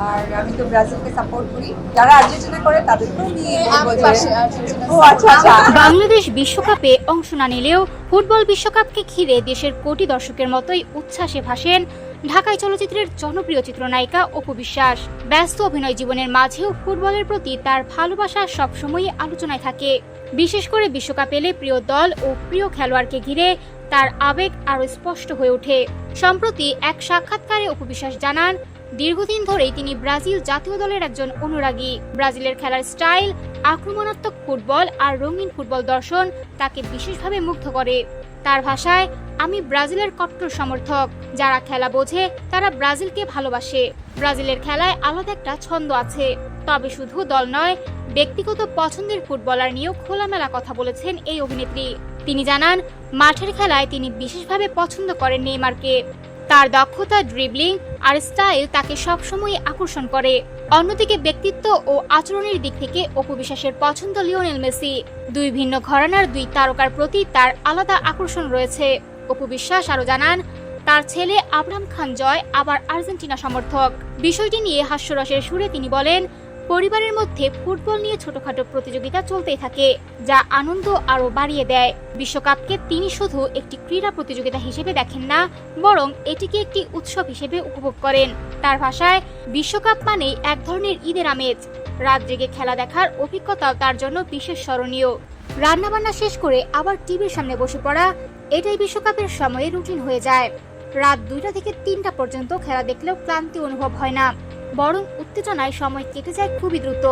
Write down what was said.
আর আমি তো ব্রাজিলকে সাপোর্ট করি, যারা আর্জেন্টিনা করে তাদেরকেও নিয়ে ও আচ্ছা আচ্ছা। বাংলাদেশ বিশ্বকাপে অংশ না নিলেও ফুটবল বিশ্বকাপকে ঘিরে দেশের কোটি দর্শকের মতোই উচ্ছ্বাসে ভাসেন ঢাকাই চলচ্চিত্রের জনপ্রিয় চিত্রনায়িকা অপু বিশ্বাস। ব্যস্ত অভিনয় জীবনের মাঝেও ফুটবলের প্রতি তার ভালোবাসা সবসময়ই আলোচনায় থাকে। বিশেষ করে বিশ্বকাপ এলে প্রিয় দল ও প্রিয় খেলোয়াড়কে ঘিরে তার আবেগ আরও স্পষ্ট হয়ে ওঠে। সম্প্রতি এক সাক্ষাৎকারে অপু বিশ্বাস জানান, দীর্ঘদিন ধরেই তিনি ব্রাজিল জাতীয় দলের একজন অনুরাগী। ব্রাজিলের খেলার স্টাইল, আক্রমণাত্মক ফুটবল আর রঙিন ফুটবল দর্শন তাকে বিশেষভাবে মুগ্ধ করে। তার ভাষায়, আমি ব্রাজিলের কট্টর সমর্থক। যারা খেলা বোঝে তারা ব্রাজিলকে ভালোবাসে। ব্রাজিলের খেলায় আলাদা একটা ছন্দ আছে। তবে শুধু দল নয়, ব্যক্তিগত পছন্দের ফুটবলার নিয়েও খোলামেলা কথা বলেছেন এই অভিনেত্রী। তিনি জানান, মাঠের খেলায় তিনি বিশেষভাবে পছন্দ করেন নেইমারকে। তার দক্ষতা, ড্রিবলিং আর স্টাইল তাকে সবসময় আকর্ষণ করে। অন্যদিকে ব্যক্তিত্ব ও আচরণের দিক থেকে অপু বিশ্বাসের পছন্দ লিওনেল মেসি। দুই ভিন্ন ঘরানার দুই তারকার প্রতি তার আলাদা আকর্ষণ রয়েছে। অপু বিশ্বাস আরও জানান, তার ছেলে আবরাম খান জয় আবার আর্জেন্টিনা সমর্থক। বিষয়টি নিয়ে হাস্যরসের সুরে তিনি বলেন, পরিবারের মধ্যে ফুটবল নিয়ে ছোটখাটো প্রতিযোগিতা চলতেই থাকে, যা আনন্দ আরও বাড়িয়ে দেয়। বিশ্বকাপকে তিনি শুধু একটি ক্রীড়া প্রতিযোগিতা হিসেবে দেখেন না, বরং এটিকে একটি উৎসব হিসেবে উপভোগ করেন। তার ভাষায়, বিশ্বকাপ মানেই এক ধরনের ঈদের আমেজ। রাত জেগে খেলা দেখার অভিজ্ঞতাও তার জন্য বিশেষ স্মরণীয়। রান্নাবান্না শেষ করে আবার টিভির সামনে বসে পড়া, এটাই বিশ্বকাপের সময়ে রুটিন হয়ে যায়। রাত 2টা থেকে 3টা পর্যন্ত খেলা দেখলেও ক্লান্তি অনুভব হয় না, বরং উত্তেজনায় সময় কেটে যায় খুবই দ্রুত।